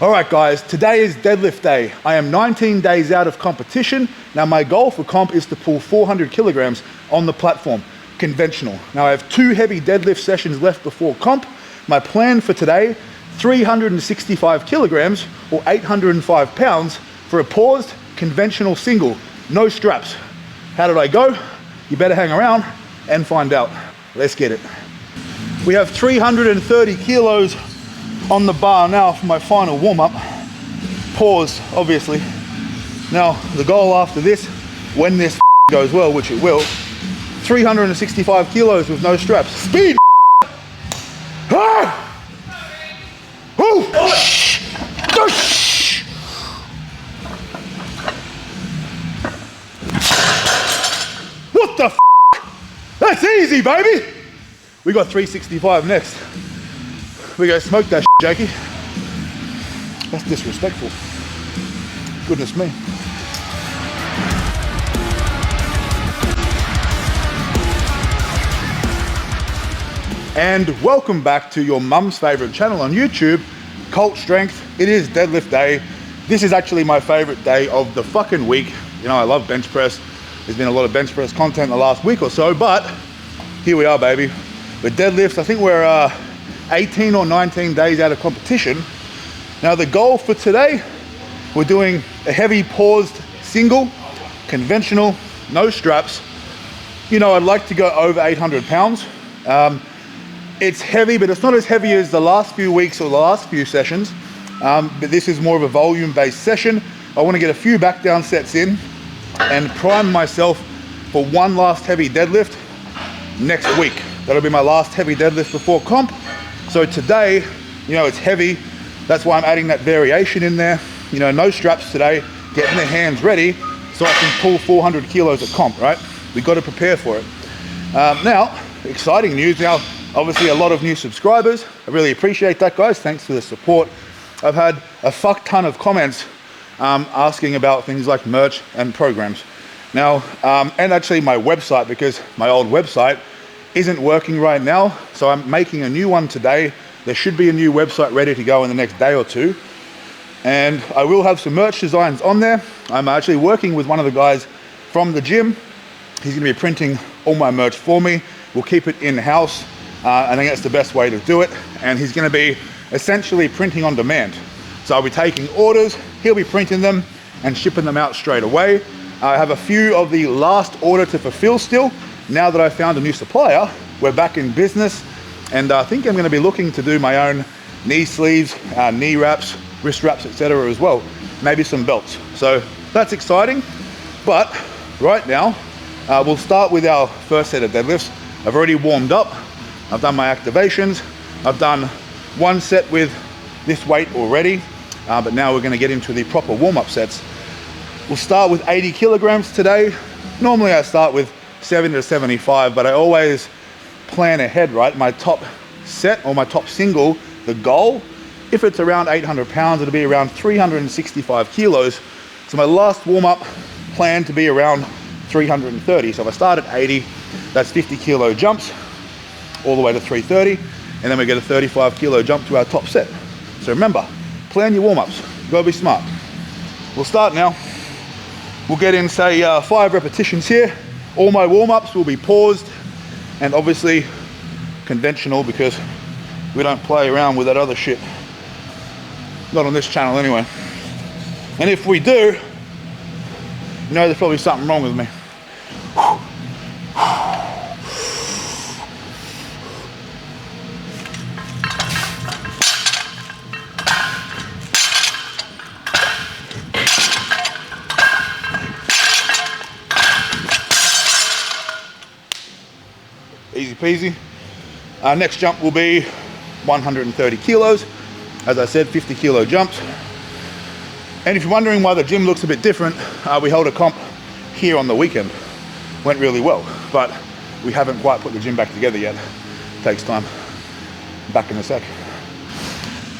All right guys, today is deadlift day. I am 19 days out of competition. Now my goal for comp is to pull 400 kilograms on the platform, conventional. Now I have 2 heavy deadlift sessions left before comp. My plan for today, 365 kilograms or 805 pounds for a paused conventional single, no straps. How did I go? You better hang around and find out. Let's get it. We have 330 kilos on the bar now for my final warm-up. Paused, obviously. Now, the goal after this, when this goes well, which it will, 365 kilos with no straps. Speed! Ah! Woo! What the f? That's easy, baby! We got 365 next. We go smoke that Jakey. That's disrespectful. Goodness me. And welcome back to your mum's favorite channel on YouTube, Cult Strength. It is deadlift day. This is actually my favorite day of the fucking week. You know, I love bench press. There's been a lot of bench press content the last week or so, but here we are, baby. With deadlifts, I think we're 18 or 19 days out of competition. Now the goal for today, we're doing a heavy paused single, conventional, no straps. You know, I'd like to go over 800 pounds. It's heavy, but it's not as heavy as the last few weeks or the last few sessions. But this is more of a volume-based session. I want to get a few back down sets in and prime myself for one last heavy deadlift next week. That'll be my last heavy deadlift before comp. So today, you know, it's heavy. That's why I'm adding that variation in there. You know, no straps today, getting the hands ready so I can pull 400 kilos at comp, right? We've got to prepare for it. Now, exciting news. Now, obviously a lot of new subscribers. I really appreciate that, guys. Thanks for the support. I've had a fuck ton of comments asking about things like merch and programs. Now, and actually my website, because my old website isn't working right now, so I'm making a new one today. There should be a new website ready to go in the next day or two, and I will have some merch designs on there. I'm actually working with one of the guys from the gym. He's going to be printing all my merch for me. We'll keep it in-house. I think that's the best way to do it, and he's going to be essentially printing on demand. So I'll be taking orders, he'll be printing them and shipping them out straight away. I have a few of the last order to fulfill still. Now that I found a new supplier, we're back in business, and I think I'm going to be looking to do my own knee sleeves, knee wraps, wrist wraps, etc. as well. Maybe some belts. So that's exciting. But right now, we'll start with our first set of deadlifts. I've already warmed up. I've done my activations. I've done one set with this weight already, but now we're going to get into the proper warm-up sets. We'll start with 80 kilograms today. Normally I start with 70 to 75, but I always plan ahead, right? My top set or my top single, the goal, if it's around 800 pounds, it'll be around 365 kilos. So my last warm-up planned to be around 330. So if I start at 80, that's 50 kilo jumps all the way to 330, and then we get a 35 kilo jump to our top set. So remember, plan your warm-ups. You gotta be smart. We'll start now. We'll get in, say, 5 repetitions here. All my warm-ups will be paused and obviously conventional, because we don't play around with that other shit. Not on this channel anyway. And if we do, you know there's probably something wrong with me. Easy peasy. Our next jump will be 130 kilos. As I said, 50 kilo jumps. And if you're wondering why the gym looks a bit different, we held a comp here on the weekend. Went really well, but we haven't quite put the gym back together yet. Takes time. Back in a sec.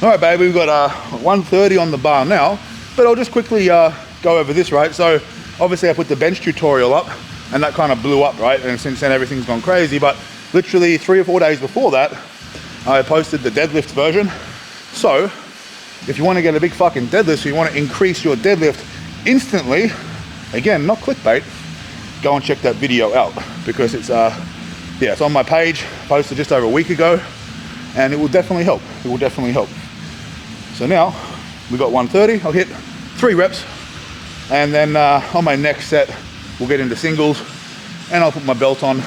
All right, baby, we've got 130 on the bar now, but I'll just quickly go over this, right? So obviously I put the bench tutorial up, and that kind of blew up, right? And since then everything's gone crazy, but literally 3 or 4 days before that, I posted the deadlift version. So if you want to get a big fucking deadlift, so you want to increase your deadlift instantly, again, not clickbait, go and check that video out, because it's it's on my page, posted just over a week ago, and it will definitely help. It will definitely help. So now we got 130. I'll hit 3 reps, and then on my next set we'll get into singles, and I'll put my belt on,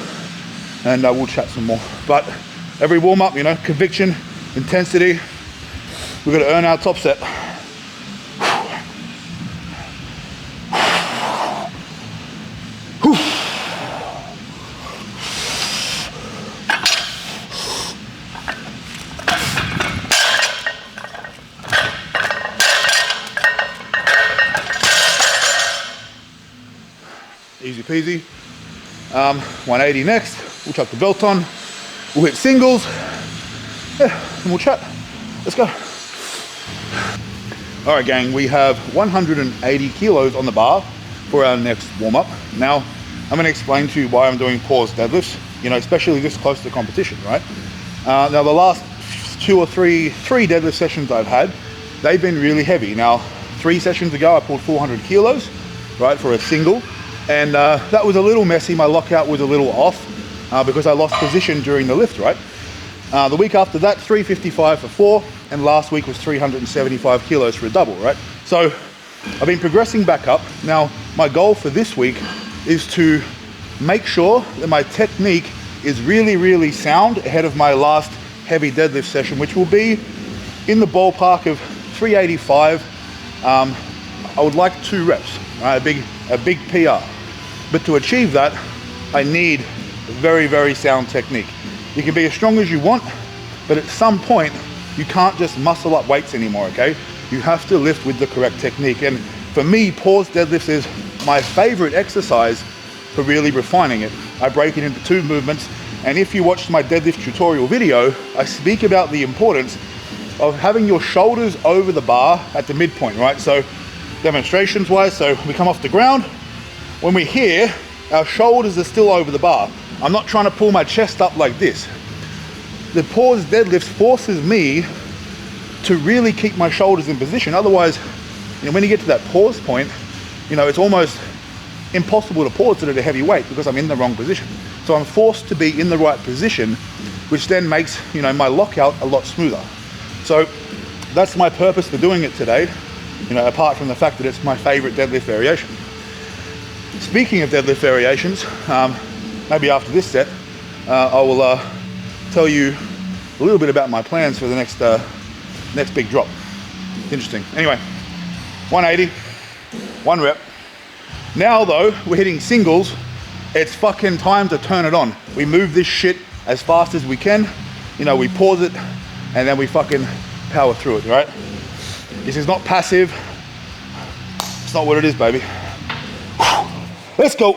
and we'll chat some more. But every warm-up, you know, conviction, intensity, we've got to earn our top set. Easy peasy. 180 next. We'll chuck the belt on. We'll hit singles. Yeah, and we'll chat. Let's go. All right, gang. We have 180 kilos on the bar for our next warm-up. Now, I'm going to explain to you why I'm doing pause deadlifts. You know, especially this close to competition, right? Now, the last 2 or 3 deadlift sessions I've had, they've been really heavy. Now, 3 sessions ago, I pulled 400 kilos, right, for a single. And that was a little messy. My lockout was a little off because I lost position during the lift, right? The week after that, 355 for 4, and last week was 375 kilos for a double, right? So I've been progressing back up. Now, my goal for this week is to make sure that my technique is really, really sound ahead of my last heavy deadlift session, which will be in the ballpark of 385. I would like 2 reps, right? A big PR. But to achieve that, I need a very, very sound technique. You can be as strong as you want, but at some point, you can't just muscle up weights anymore, okay? You have to lift with the correct technique. And for me, pause deadlifts is my favorite exercise for really refining it. I break it into 2 movements. And if you watched my deadlift tutorial video, I speak about the importance of having your shoulders over the bar at the midpoint, right? So demonstrations wise, so we come off the ground. When we're here, our shoulders are still over the bar. I'm not trying to pull my chest up like this. The pause deadlift forces me to really keep my shoulders in position. Otherwise, you know, when you get to that pause point, you know, it's almost impossible to pause it at a heavy weight because I'm in the wrong position. So I'm forced to be in the right position, which then makes, you know, my lockout a lot smoother. So that's my purpose for doing it today, you know, apart from the fact that it's my favorite deadlift variation. Speaking of deadlift variations, maybe after this set, I will tell you a little bit about my plans for the next big drop. It's interesting. Anyway, 180, 1 rep. Now though, we're hitting singles. It's fucking time to turn it on. We move this shit as fast as we can. You know, we pause it and then we fucking power through it, right? This is not passive. It's not what it is, baby. Let's go.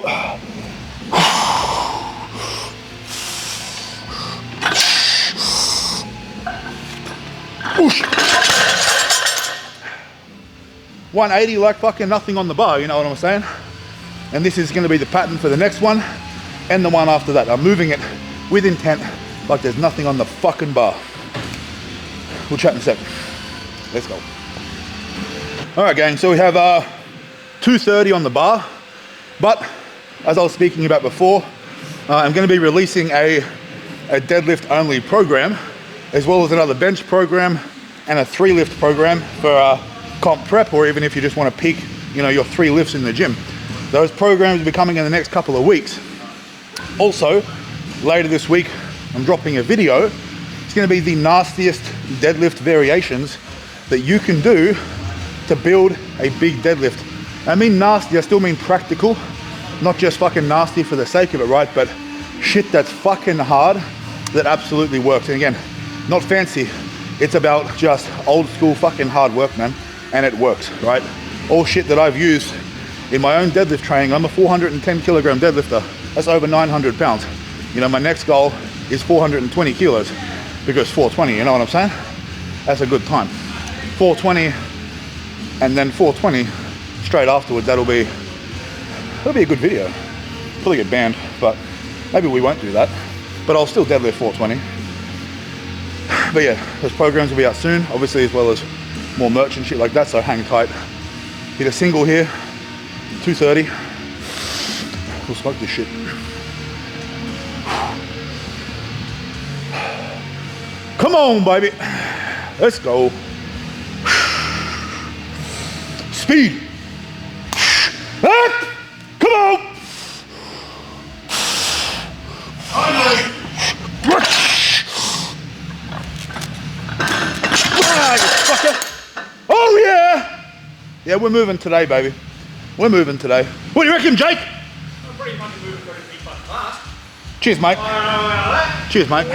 Oosh. 180 like fucking nothing on the bar, you know what I'm saying? And this is going to be the pattern for the next one and the one after that. I'm moving it with intent like there's nothing on the fucking bar. We'll chat in a second. Let's go. All right, gang, so we have 230 on the bar. But as I was speaking about before, I'm going to be releasing a deadlift only program, as well as another bench program and a 3 lift program for comp prep, or even if you just want to peak, you know, your 3 lifts in the gym. Those programs will be coming in the next couple of weeks. Also, later this week, I'm dropping a video. It's going to be the nastiest deadlift variations that you can do to build a big deadlift. I mean nasty, I still mean practical, not just fucking nasty for the sake of it, right? But shit that's fucking hard that absolutely works. And again, not fancy. It's about just old school fucking hard work, man. And it works, right? All shit that I've used in my own deadlift training. I'm a 410 kilogram deadlifter. That's over 900 pounds. You know, my next goal is 420 kilos because 420, you know what I'm saying? That's a good time. 420 and then 420 straight afterwards. That'll be a good video. Probably get banned, but maybe we won't do that. But I'll still deadlift 420. But yeah, those programs will be out soon, obviously, as well as more merch and shit like that, so hang tight. Hit a single here, 230. We'll smoke this shit. Come on, baby. Let's go. Speed. Up. Come on. Oh yeah! Yeah, we're moving today, baby. We're moving today. What do you reckon, Jake? I'm pretty fucking moving for everything but fast. Cheers, mate. Cheers, mate.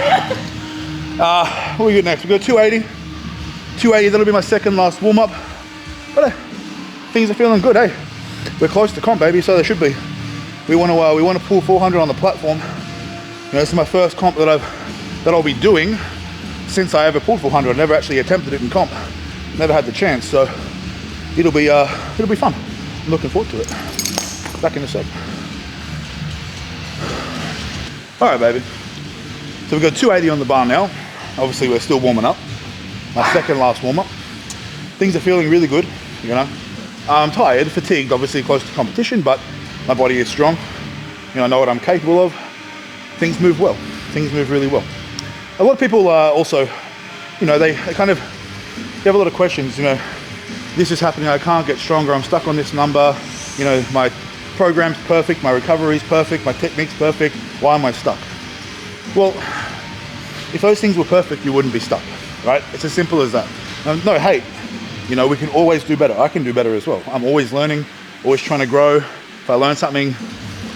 What we got next? We got 280. 280, that'll be my second last warm-up. But things are feeling good, eh? We're close to comp, baby, so they should be. We want to pull 400 on the platform. You know, this is my first comp that I'll be doing since I ever pulled 400. I never actually attempted it in comp. Never had the chance, so it'll be fun. I'm looking forward to it. Back in a sec. All right, baby. So we've got 280 on the bar now. Obviously, we're still warming up. My second last warm up. Things are feeling really good, you know. I'm tired, fatigued, obviously close to competition, but my body is strong. You know, I know what I'm capable of. Things move well. Things move really well. A lot of people also, you know, they have a lot of questions, you know, this is happening, I can't get stronger, I'm stuck on this number, you know, my program's perfect, my recovery's perfect, my technique's perfect, why am I stuck? Well, if those things were perfect, you wouldn't be stuck, right? It's as simple as that. No hate, you know, we can always do better. I can do better as well. I'm always learning, always trying to grow. If I learn something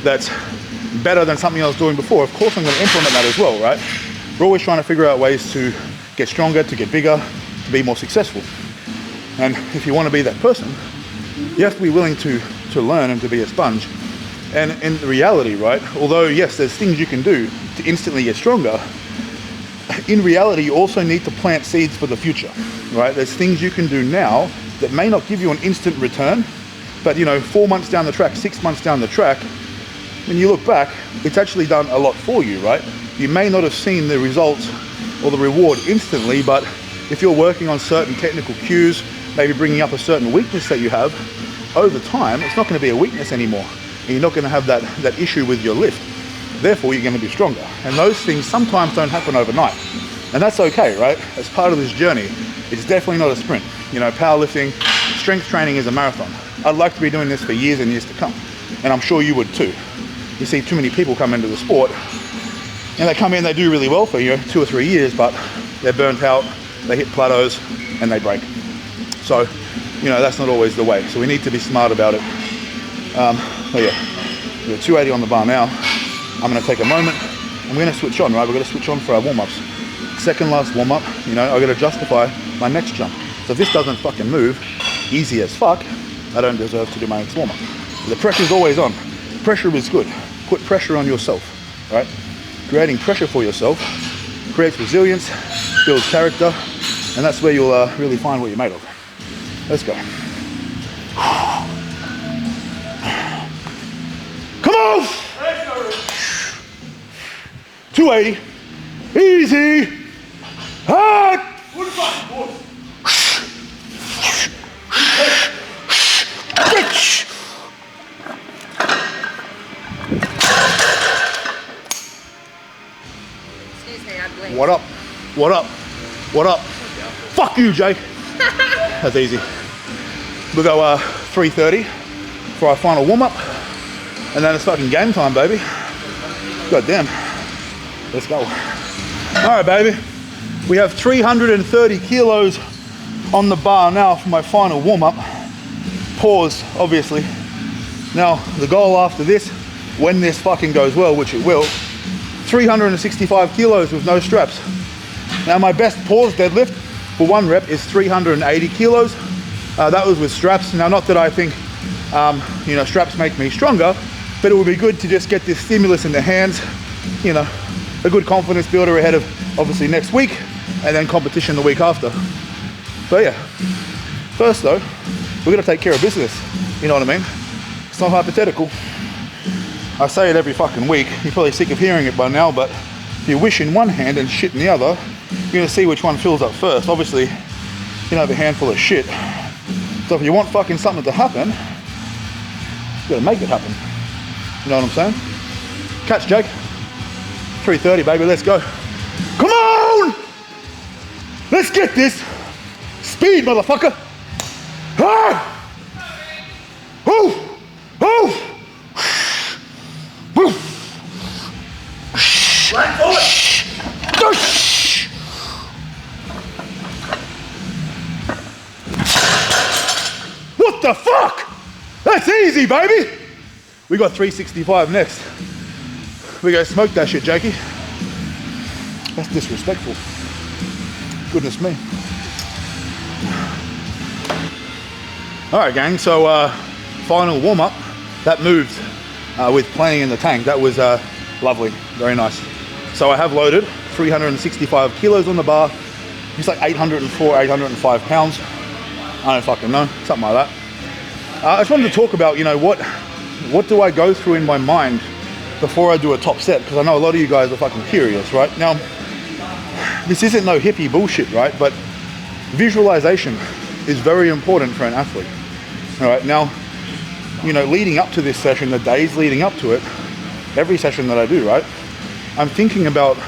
that's better than something I was doing before, of course I'm going to implement that as well, right? We're always trying to figure out ways to get stronger, to get bigger, to be more successful. And if you want to be that person, you have to be willing to learn and to be a sponge. And in reality, right, although yes, there's things you can do to instantly get stronger, in reality, you also need to plant seeds for the future, right? There's things you can do now that may not give you an instant return, but you know, 4 months down the track, 6 months down the track, when you look back, it's actually done a lot for you, right? You may not have seen the results or the reward instantly, but if you're working on certain technical cues, maybe bringing up a certain weakness that you have, over time, it's not going to be a weakness anymore. And you're not going to have that issue with your lift. Therefore, you're going to be stronger. And those things sometimes don't happen overnight. And that's okay, right? As part of this journey, it's definitely not a sprint. You know, powerlifting, strength training is a marathon. I'd like to be doing this for years and years to come. And I'm sure you would too. You see too many people come into the sport and they come in, they do really well for, you know, 2 or 3 years, but they're burnt out, they hit plateaus and they break. So, you know, that's not always the way. So we need to be smart about it. But yeah, we've got 280 on the bar now. I'm gonna take a moment. I'm gonna switch on, right? We're gonna switch on for our warm-ups. Second last warm-up, you know, I gotta justify my next jump. So if this doesn't fucking move, easy as fuck, I don't deserve to do my next warm-up. The pressure's always on. Pressure is good. Put pressure on yourself, right? Creating pressure for yourself creates resilience, builds character, and that's where you'll really find what you're made of. Let's go. Come on! 280. Easy. Hard. What up? What up? What up? Fuck you, Jake. That's easy. We'll go 3:30 for our final warm-up. And then it's fucking game time, baby. God damn. Let's go. All right, baby. We have 330 kilos on the bar now for my final warm-up. Pause, obviously. Now, the goal after this, when this fucking goes well, which it will, 365 kilos with no straps. Now, my best pause deadlift for 1 rep is 380 kilos. That was with straps. Now, not that I think, you know, straps make me stronger, but it would be good to just get this stimulus in the hands, you know, a good confidence builder ahead of obviously next week and then competition the week after. So yeah, first though, we're gonna take care of business. You know what I mean? It's not hypothetical. I say it every fucking week. You're probably sick of hearing it by now, but if you wish in one hand and shit in the other, you're gonna see which one fills up first. Obviously, you know, have a handful of shit. So if you want fucking something to happen, you gotta make it happen. You know what I'm saying? Catch, Jake. 3:30, baby, let's go. Come on! Let's get this. Speed, motherfucker. Ah! Ooh! Ooh! Woo! Right forward. What the fuck? That's easy, baby. We got 365 next. We go smoke that shit, Jakey. That's disrespectful. Goodness me. All right, gang, so final warm-up. That moved with playing in the tank. That was lovely, very nice. So I have loaded 365 kilos on the bar. It's like 804, 805 pounds. I don't fucking know, something like that. I just wanted to talk about, you know, what do I go through in my mind before I do a top set? Because I know a lot of you guys are fucking curious, right? Now, this isn't no hippie bullshit, right? But visualization is very important for an athlete. All right, now, you know, leading up to this session, the days leading up to it, every session that I do, right, I'm thinking about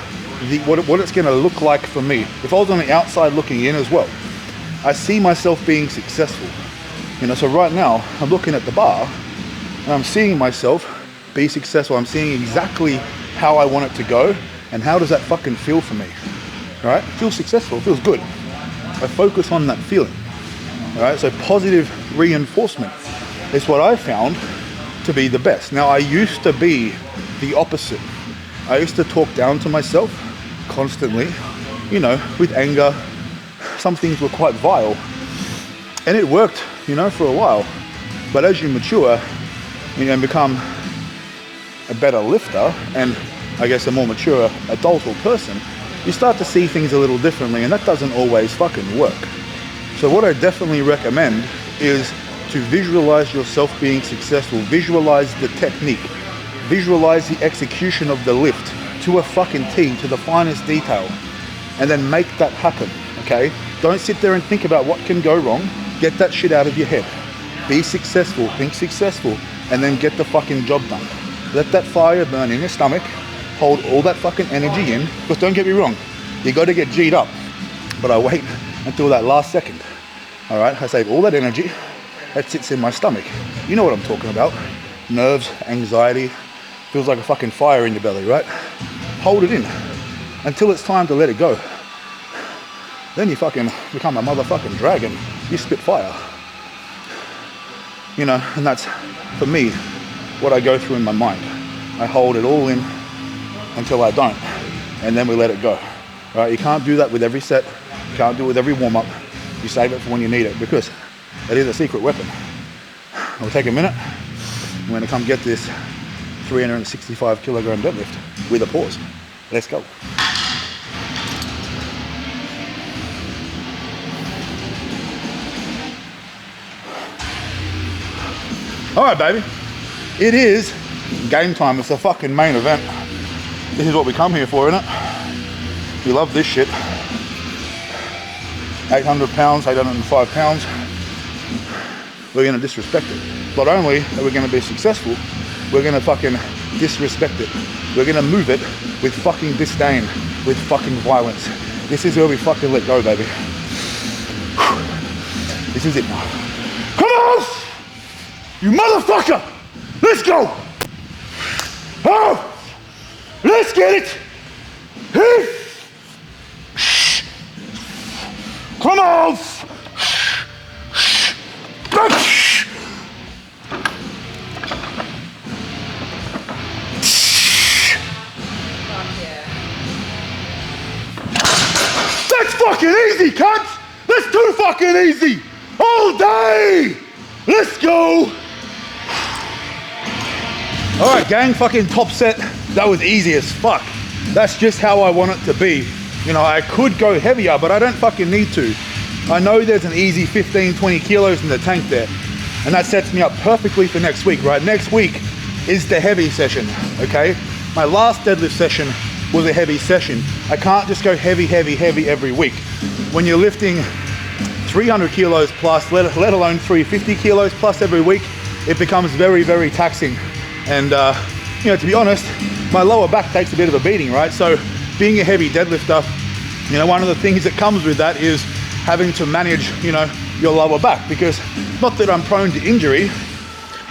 what it's going to look like for me. If I was on the outside looking in as well, I see myself being successful. You know, so right now, I'm looking at the bar, and I'm seeing myself be successful. I'm seeing exactly how I want it to go, and how does that fucking feel for me, right? It feels successful, it feels good. I focus on that feeling, all right? So positive reinforcement is what I found to be the best. Now, I used to be the opposite. I used to talk down to myself constantly, you know, with anger. Some things were quite vile, and it worked, you know, for a while. But as you mature, you know, and become a better lifter, and I guess a more mature adult or person, you start to see things a little differently, and that doesn't always fucking work. So what I definitely recommend is to visualize yourself being successful. Visualize the technique. Visualize the execution of the lift to a fucking T, to the finest detail, and then make that happen, okay? Don't sit there and think about what can go wrong. Get that shit out of your head. Be successful, think successful, and then get the fucking job done. Let that fire burn in your stomach. Hold all that fucking energy in, because don't get me wrong, you got to get G'd up, but I wait until that last second. All right, I save all that energy that sits in my stomach. You know what I'm talking about. Nerves, anxiety, feels like a fucking fire in your belly, right? Hold it in until it's time to let it go. Then you fucking become a motherfucking dragon. You spit fire. You know, and that's, for me, what I go through in my mind. I hold it all in until I don't, and then we let it go. Right? You can't do that with every set. You can't do it with every warm-up. You save it for when you need it, because it is a secret weapon. It'll take a minute. I'm going to come get this 365 kilogram deadlift with a pause. Let's go. All right, baby. It is game time. It's the fucking main event. This is what we come here for, isn't it? We love this shit. 800 pounds, 805 pounds. We're gonna disrespect it. Not only are we gonna be successful, we're gonna fucking disrespect it. We're gonna move it with fucking disdain, with fucking violence. This is where we fucking let go, baby. This is it now. Come on! You motherfucker! Let's go! Oh! Let's get it! Hey! Come on! That's fucking easy, cunts! That's too fucking easy! All day! Let's go! Alright gang, fucking top set. That was easy as fuck. That's just how I want it to be. You know, I could go heavier, but I don't fucking need to. I know there's an easy 15, 20 kilos in the tank there. And that sets me up perfectly for next week, right? Next week is the heavy session, okay? My last deadlift session was a heavy session. I can't just go heavy, heavy, heavy every week. When you're lifting 300 kilos plus, let alone 350 kilos plus every week, it becomes very, very taxing. And you know, to be honest, my lower back takes a bit of a beating, right? So being a heavy deadlifter, you know, one of the things that comes with that is having to manage, you know, your lower back, because not that I'm prone to injury,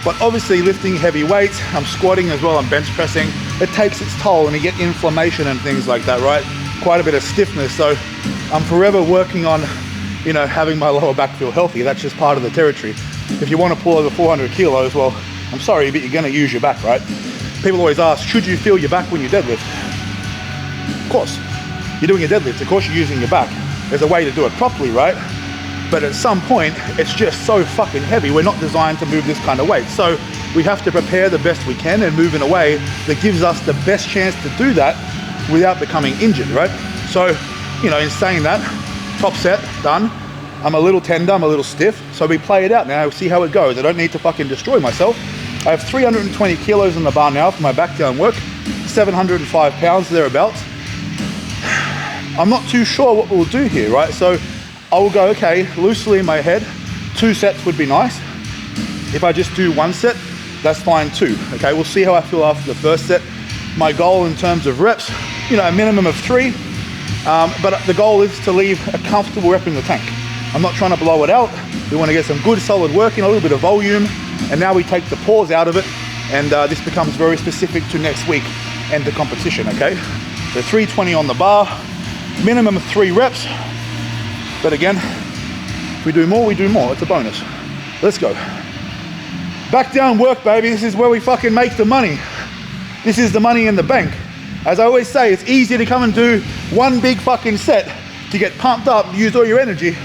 but obviously lifting heavy weights, I'm squatting as well, I'm bench pressing, it takes its toll and you get inflammation and things like that, right? Quite a bit of stiffness. So I'm forever working on, you know, having my lower back feel healthy. That's just part of the territory. If you want to pull over 400 kilos, well, I'm sorry, but you're going to use your back, right? People always ask, should you feel your back when you deadlift? Of course. You're doing a deadlift, of course you're using your back. There's a way to do it properly, right? But at some point, it's just so fucking heavy. We're not designed to move this kind of weight. So we have to prepare the best we can and move in a way that gives us the best chance to do that without becoming injured, right? So, you know, in saying that, top set, done. I'm a little tender, I'm a little stiff. So we play it out now, see how it goes. I don't need to fucking destroy myself. I have 320 kilos on the bar now for my back down work, 705 pounds thereabouts. I'm not too sure what we'll do here, right? So I will go, okay, loosely in my head, 2 sets would be nice. If I just do 1 set, that's fine too. Okay, we'll see how I feel after the first set. My goal in terms of reps, you know, a minimum of 3, but the goal is to leave a comfortable rep in the tank. I'm not trying to blow it out. We want to get some good solid work in, a little bit of volume, and now we take the pause out of it, and this becomes very specific to next week and the competition, okay? So 320 on the bar, minimum of 3 reps, but again, if we do more, we do more. It's a bonus. Let's go. Back down work, baby. This is where we fucking make the money. This is the money in the bank. As I always say, it's easy to come and do one big fucking set to get pumped up, use all your energy.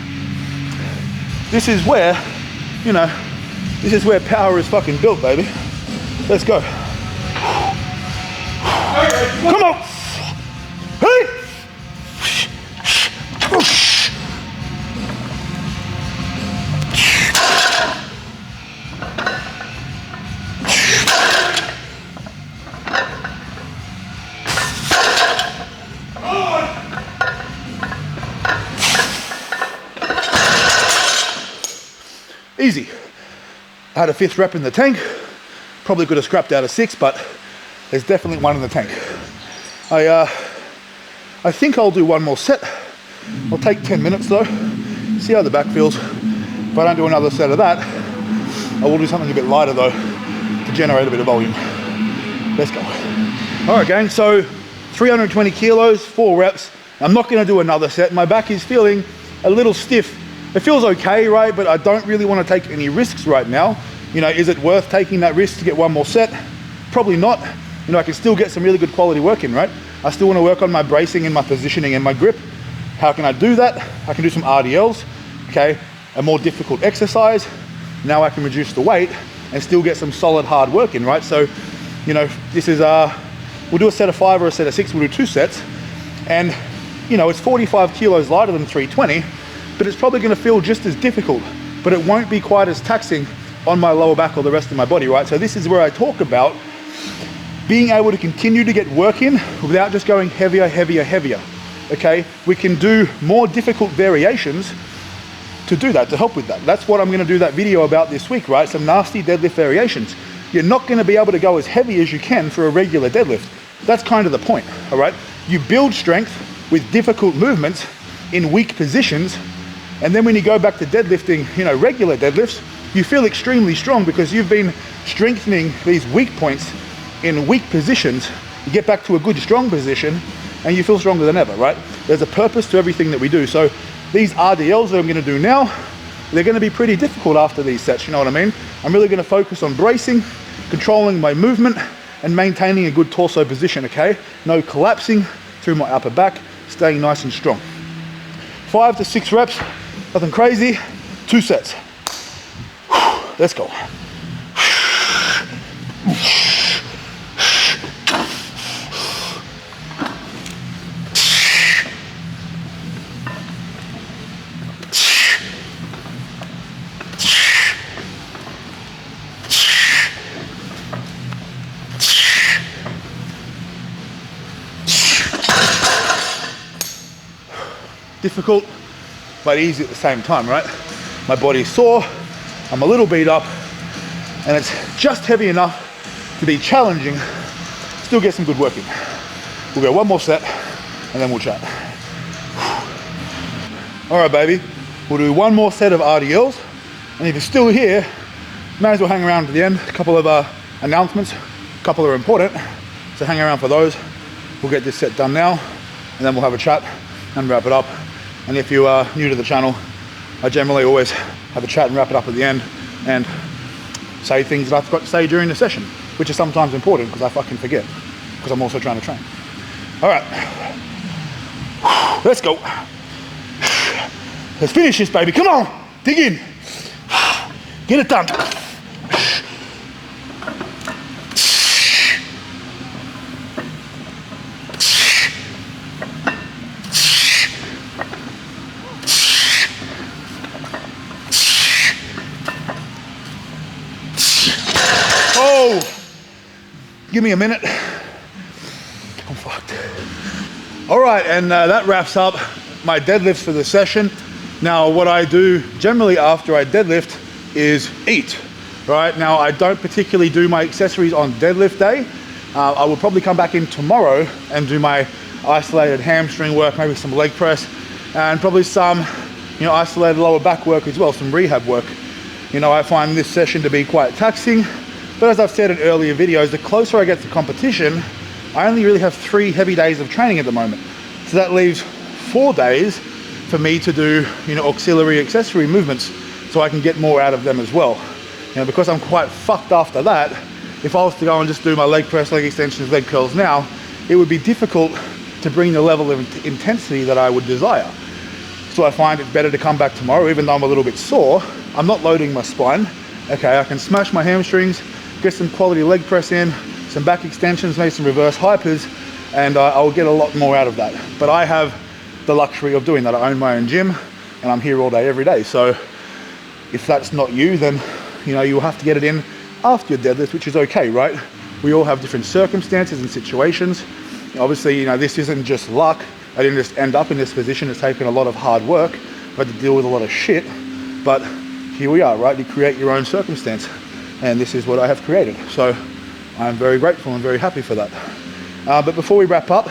This is where, you know, this is where power is fucking built, baby. Let's go. Come on. Hey. Easy. I had a 5th rep in the tank. Probably could have scrapped out a 6, but there's definitely 1 in the tank. I think I'll do 1 more set. I'll take 10 minutes though. See how the back feels. If I don't do another set of that, I will do something a bit lighter though to generate a bit of volume. Let's go. All right, gang. So 320 kilos, 4 reps. I'm not going to do another set. My back is feeling a little stiff. It feels okay, right? But I don't really want to take any risks right now. You know, is it worth taking that risk to get 1 more set? Probably not. You know, I can still get some really good quality work in, right? I still want to work on my bracing and my positioning and my grip. How can I do that? I can do some RDLs, okay? A more difficult exercise. Now I can reduce the weight and still get some solid hard work in, right? So, you know, this is, we'll do a set of 5 or a set of 6, we'll do 2 sets. And, you know, it's 45 kilos lighter than 320, but it's probably going to feel just as difficult, but it won't be quite as taxing on my lower back or the rest of my body, right? So this is where I talk about being able to continue to get work in without just going heavier, heavier, heavier, okay? We can do more difficult variations to do that, to help with that. That's what I'm going to do that video about this week, right? Some nasty deadlift variations. You're not going to be able to go as heavy as you can for a regular deadlift. That's kind of the point, all right? You build strength with difficult movements in weak positions, and then when you go back to deadlifting, you know, regular deadlifts, you feel extremely strong because you've been strengthening these weak points in weak positions. You get back to a good, strong position, and you feel stronger than ever, right? There's a purpose to everything that we do. So these RDLs that I'm gonna do now, they're gonna be pretty difficult after these sets, you know what I mean? I'm really gonna focus on bracing, controlling my movement, and maintaining a good torso position, okay? No collapsing through my upper back, staying nice and strong. 5 to 6 reps, nothing crazy, 2 sets. Let's go. Difficult, but easy at the same time, right? My body's sore, I'm a little beat up, and it's just heavy enough to be challenging, still get some good work in. We'll go one more set, and then we'll chat. All right, baby, we'll do one more set of RDLs, and if you're still here, may as well hang around to the end. A couple of announcements, a couple are important, so hang around for those. We'll get this set done now, and then we'll have a chat and wrap it up. And if you are new to the channel, I generally always have a chat and wrap it up at the end and say things that I forgot to say during the session, which is sometimes important because I fucking forget, because I'm also trying to train. All right, let's go. Let's finish this, baby. Come on, dig in. Get it done. Oh, give me a minute. I'm fucked. All right, and that wraps up my deadlifts for the session. Now, what I do generally after I deadlift is eat, right? Now, I don't particularly do my accessories on deadlift day. I will probably come back in tomorrow and do my isolated hamstring work, maybe some leg press, and probably some, isolated lower back work as well, some rehab work. I find this session to be quite taxing, but as I've said in earlier videos, the closer I get to competition, I only really have 3 heavy days of training at the moment. So that leaves 4 days for me to do, auxiliary accessory movements so I can get more out of them as well. Because I'm quite fucked after that, if I was to go and just do my leg press, leg extensions, leg curls now, it would be difficult to bring the level of intensity that I would desire. So I find it better to come back tomorrow, even though I'm a little bit sore. I'm not loading my spine. Okay, I can smash my hamstrings, get some quality leg press in, some back extensions, maybe some reverse hypers, and I'll get a lot more out of that. But I have the luxury of doing that. I own my own gym, and I'm here all day, every day. So if that's not you, then you'll have to get it in after your deadlift, which is okay, right? We all have different circumstances and situations. Obviously, this isn't just luck. I didn't just end up in this position. It's taken a lot of hard work. I had to deal with a lot of shit, but here we are, right? You create your own circumstance, and this is what I have created. So I'm very grateful and very happy for that. But before we wrap up,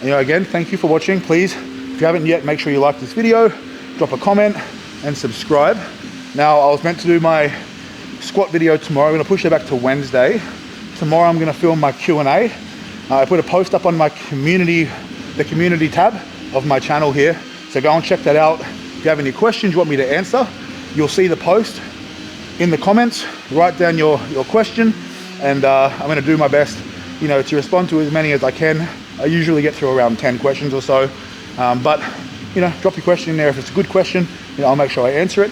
again, thank you for watching. Please, if you haven't yet, make sure you like this video, drop a comment, and subscribe. Now, I was meant to do my squat video tomorrow. I'm gonna push it back to Wednesday. Tomorrow, I'm gonna film my Q&A. I put a post up on my the community tab of my channel here. So go and check that out. If you have any questions you want me to answer, you'll see the post in the comments. Write down your question, and I'm gonna do my best, to respond to as many as I can. I usually get through around 10 questions or so, but drop your question in there. If it's a good question, I'll make sure I answer it.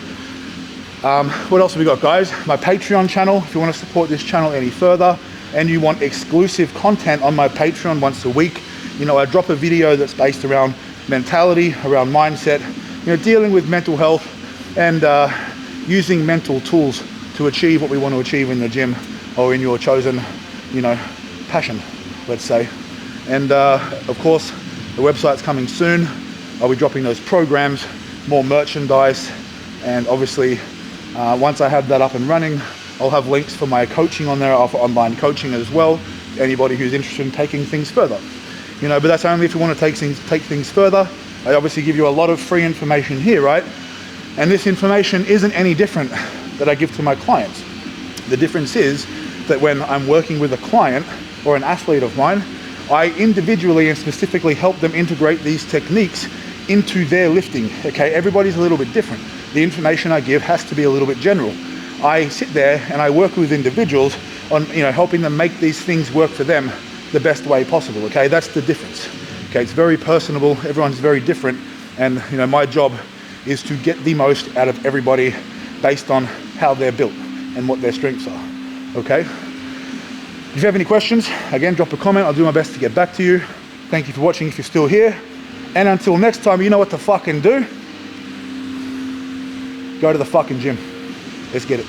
What else have we got, guys? My Patreon channel, if you want to support this channel any further and you want exclusive content on my Patreon once a week, I drop a video that's based around mentality, around mindset, dealing with mental health and using mental tools to achieve what we want to achieve in the gym or in your chosen, passion, let's say. And of course, the website's coming soon. I'll be dropping those programs, more merchandise, and obviously, once I have that up and running, I'll have links for my coaching on there. I offer online coaching as well. Anybody who's interested in taking things further, but that's only if you want to take things further. I obviously give you a lot of free information here, right? And this information isn't any different that I give to my clients. The difference is that when I'm working with a client or an athlete of mine, I individually and specifically help them integrate these techniques into their lifting. Okay, everybody's a little bit different. The information I give has to be a little bit general. I sit there and I work with individuals on helping them make these things work for them the best way possible. Okay, that's the difference. Okay, it's very personable. Everyone's very different, and my job is to get the most out of everybody based on how they're built and what their strengths are. Okay. If you have any questions, again, drop a comment. I'll do my best to get back to you. Thank you for watching if you're still here. And until next time, you know what to fucking do. Go to the fucking gym. Let's get it.